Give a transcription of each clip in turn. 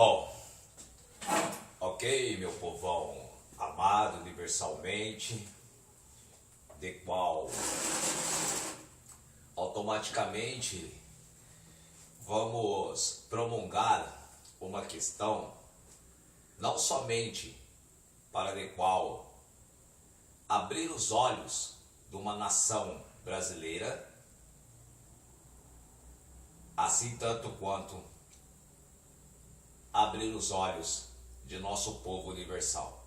Bom, ok, meu povão amado universalmente, de qual automaticamente vamos promulgar uma questão não somente para de qual abrir os olhos de uma nação brasileira, assim tanto quanto abrir os olhos de nosso povo universal.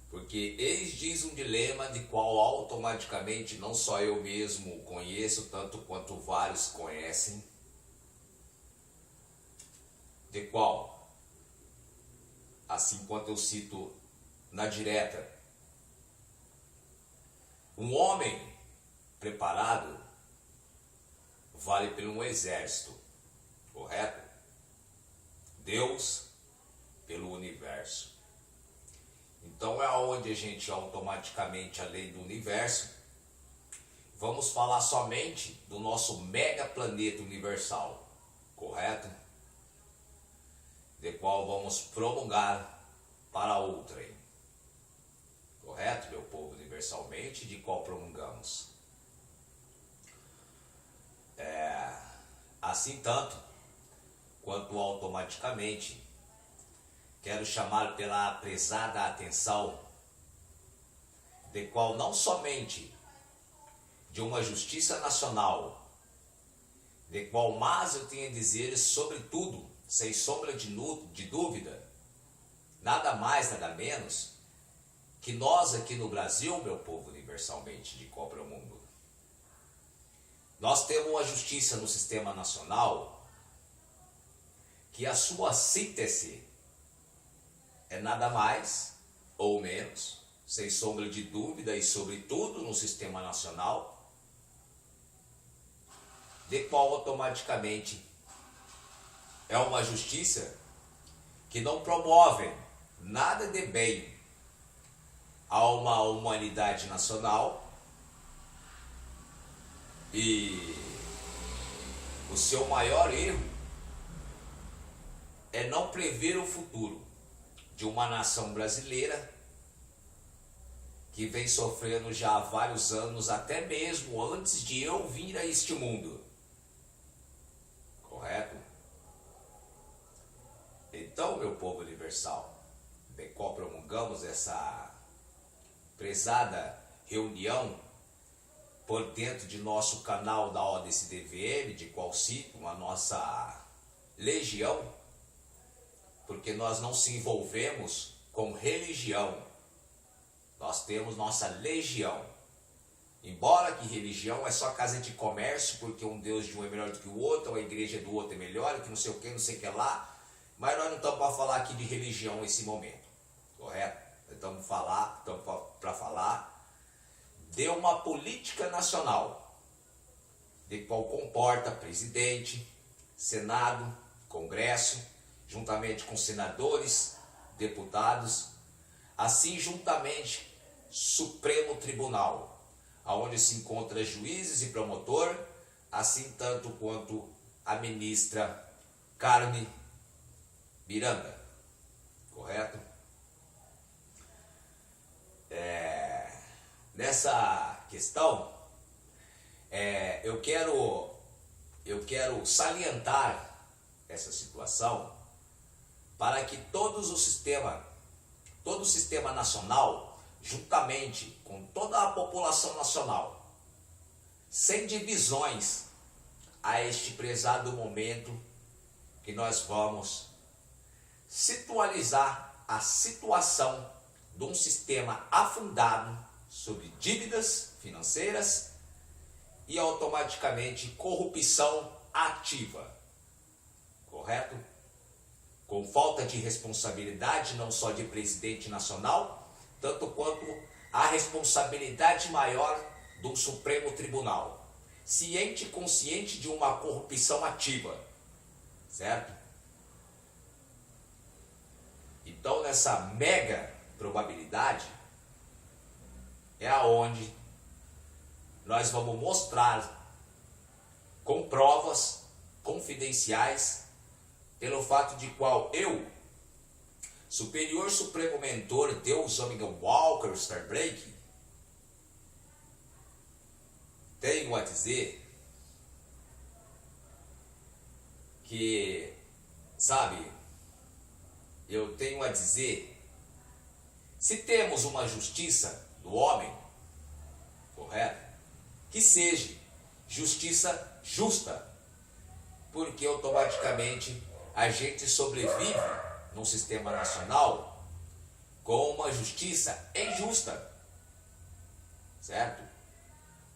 Porque eis diz um dilema de qual automaticamente não só eu mesmo conheço, tanto quanto vários conhecem, de qual, assim quanto eu cito na direta, um homem preparado vale por um exército, correto? Deus pelo universo. Então é onde a gente automaticamente, além do universo, vamos falar somente do nosso mega planeta universal, correto? De qual vamos prolongar para outrem, correto, meu povo, universalmente, de qual prolongamos. Assim tanto quanto automaticamente quero chamar pela prezada atenção de qual não somente de uma justiça nacional, de qual mais eu tenho a dizer sobretudo, sem sombra de dúvida, nada mais, nada menos, que nós aqui no Brasil, meu povo universalmente de Copa ao Mundo, nós temos uma justiça no sistema nacional que a sua síntese é nada mais ou menos, sem sombra de dúvida e sobretudo no sistema nacional, de qual automaticamente é uma justiça que não promove nada de bem a uma humanidade nacional, e o seu maior erro é não prever o futuro de uma nação brasileira que vem sofrendo já há vários anos, até mesmo antes de eu vir a este mundo. Correto? Então, meu povo universal, de qual promulgamos essa prezada reunião por dentro de nosso canal da ODCDVM, de qual cito a nossa legião, porque nós não se envolvemos com religião, nós temos nossa legião. Embora que religião é só casa de comércio, porque um Deus de um é melhor do que o outro, a igreja do outro é melhor, que não sei o que, não sei o que lá, mas nós não estamos para falar aqui de religião nesse momento, correto? Nós estamos para falar de uma política nacional, de qual comporta presidente, Senado, Congresso, juntamente com senadores, deputados, assim juntamente Supremo Tribunal, aonde se encontra juízes e promotor, assim tanto quanto a ministra Carmen Miranda, correto? Nessa questão, eu quero salientar essa situação para que todo o sistema nacional, juntamente com toda a população nacional, sem divisões, a este prezado momento que nós vamos situalizar a situação de um sistema afundado sobre dívidas financeiras e automaticamente corrupção ativa, correto? Com falta de responsabilidade não só de presidente nacional, tanto quanto a responsabilidade maior do Supremo Tribunal, ciente e consciente de uma corrupção ativa, certo? Então, nessa mega probabilidade, é aonde nós vamos mostrar com provas confidenciais pelo fato de qual eu, Superior Supremo Mentor Deus Omega Walker Starbreak, tenho a dizer que, sabe, eu tenho a dizer, se temos uma justiça do homem, correto? Que seja justiça justa, porque automaticamente a gente sobrevive num sistema nacional com uma justiça injusta, certo?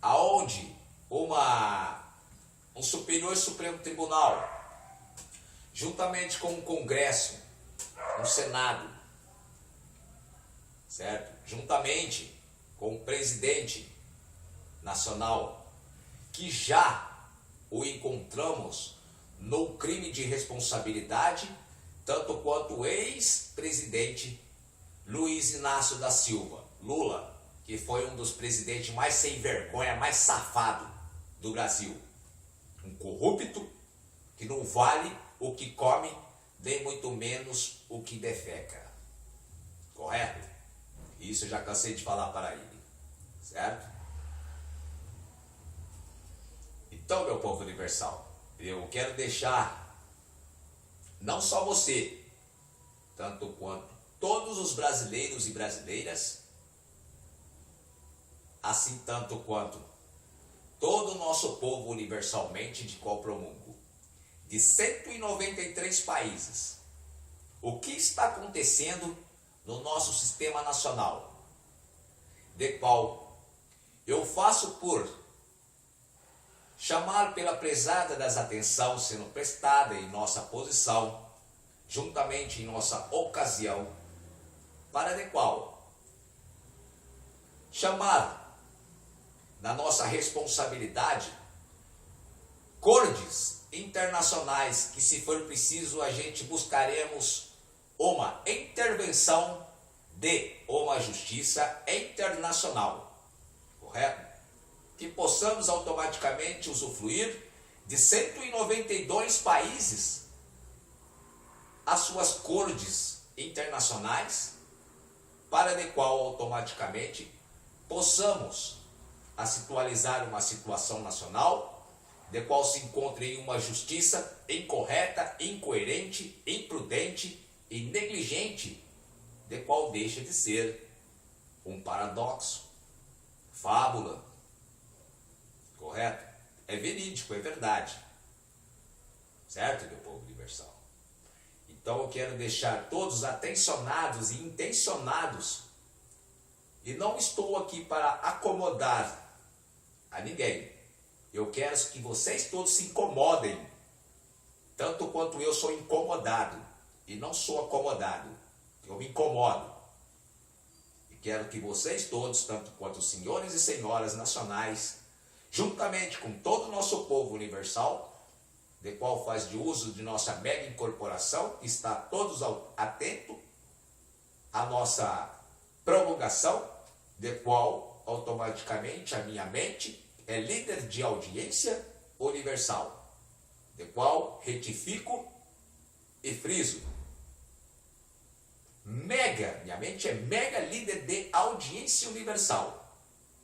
Aonde um Superior Supremo Tribunal, juntamente com um Congresso, um Senado, certo? Juntamente com o Presidente Nacional, que já o encontramos no crime de responsabilidade, tanto quanto o ex-presidente Luiz Inácio da Silva, Lula, que foi um dos presidentes mais sem vergonha, mais safado do Brasil. Um corrupto que não vale o que come, nem muito menos o que defeca. Correto? Isso eu já cansei de falar para ele. Certo? Então, meu povo universal, eu quero deixar não só você, tanto quanto todos os brasileiros e brasileiras, assim tanto quanto todo o nosso povo universalmente de qual promungo, de 193 países, o que está acontecendo no nosso sistema nacional, de qual eu faço por chamar pela prezada das atenção sendo prestada em nossa posição, juntamente em nossa ocasião, para de qual chamar na nossa responsabilidade cortes internacionais que, se for preciso, a gente buscaremos uma intervenção de uma justiça internacional, correto? Que possamos automaticamente usufruir de 192 países as suas cortes internacionais, para de qual automaticamente possamos atualizar uma situação nacional, de qual se encontre em uma justiça incorreta, incoerente, imprudente e negligente, de qual deixa de ser um paradoxo, fábula. Correto? É verídico, é verdade. Certo, meu povo universal? Então eu quero deixar todos atencionados e intencionados, e não estou aqui para acomodar a ninguém. Eu quero que vocês todos se incomodem, tanto quanto eu sou incomodado, e não sou acomodado. Eu me incomodo. E quero que vocês todos, tanto quanto os senhores e senhoras nacionais, juntamente com todo o nosso povo universal, de qual faz de uso de nossa mega incorporação, está todos atentos à nossa promulgação, de qual automaticamente a minha mente é líder de audiência universal, de qual retifico e friso. Minha mente é mega líder de audiência universal.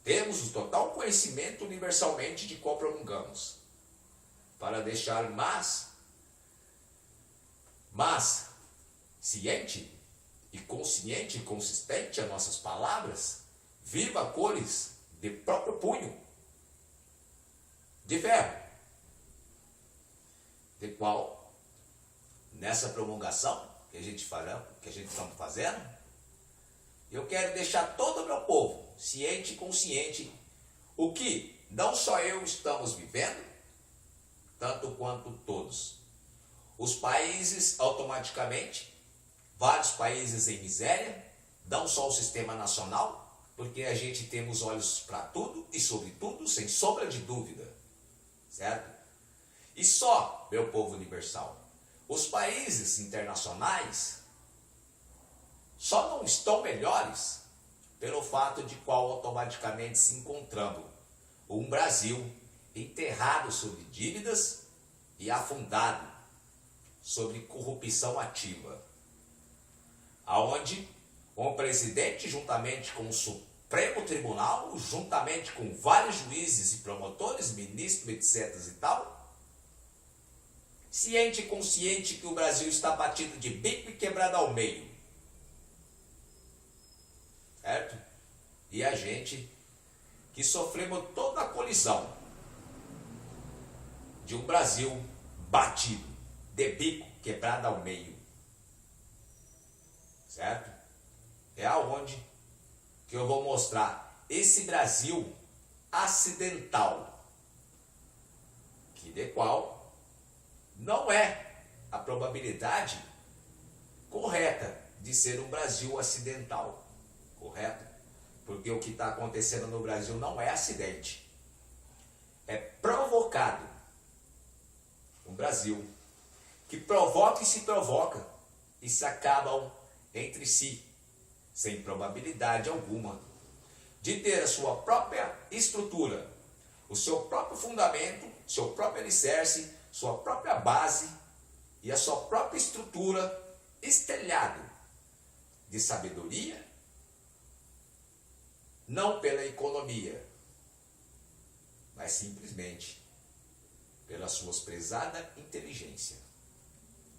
Temos o total conhecimento universalmente de qual promulgamos, para deixar mais ciente e consciente e consistente as nossas palavras, viva cores de próprio punho, de ferro, de qual, nessa promulgação que a gente estamos fazendo, eu quero deixar todo o meu povo ciente e consciente o que não só eu estamos vivendo, tanto quanto todos. Os países automaticamente, vários países em miséria, não só o sistema nacional, porque a gente temos olhos para tudo e sobre tudo, sem sombra de dúvida, certo? E só, meu povo universal, os países internacionais só não estão melhores pelo fato de qual automaticamente se encontrando um Brasil enterrado sob dívidas e afundado sobre corrupção ativa, aonde um presidente, juntamente com o Supremo Tribunal, juntamente com vários juízes e promotores, ministros, etc. e tal, ciente e consciente que o Brasil está batido de bico e quebrado ao meio, certo? E a gente que sofremos toda a colisão de um Brasil batido, de bico quebrado ao meio, certo? É aonde que eu vou mostrar esse Brasil acidental, que de qual não é a probabilidade correta de ser um Brasil acidental, correto? Porque o que está acontecendo no Brasil não é acidente, é provocado. Um Brasil que provoca e se acabam entre si, sem probabilidade alguma de ter a sua própria estrutura, o seu próprio fundamento, seu próprio alicerce, sua própria base e a sua própria estrutura estelhado de sabedoria, não pela economia, mas simplesmente pela sua prezada inteligência,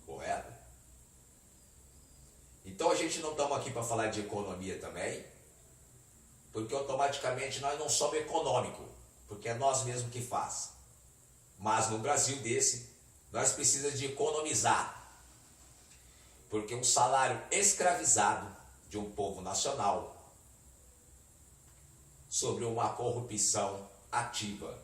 correto? Então a gente não estamos aqui para falar de economia também, porque automaticamente nós não somos econômicos, porque é nós mesmos que faz. Mas no Brasil desse, nós precisamos de economizar, porque um salário escravizado de um povo nacional sobre uma corrupção ativa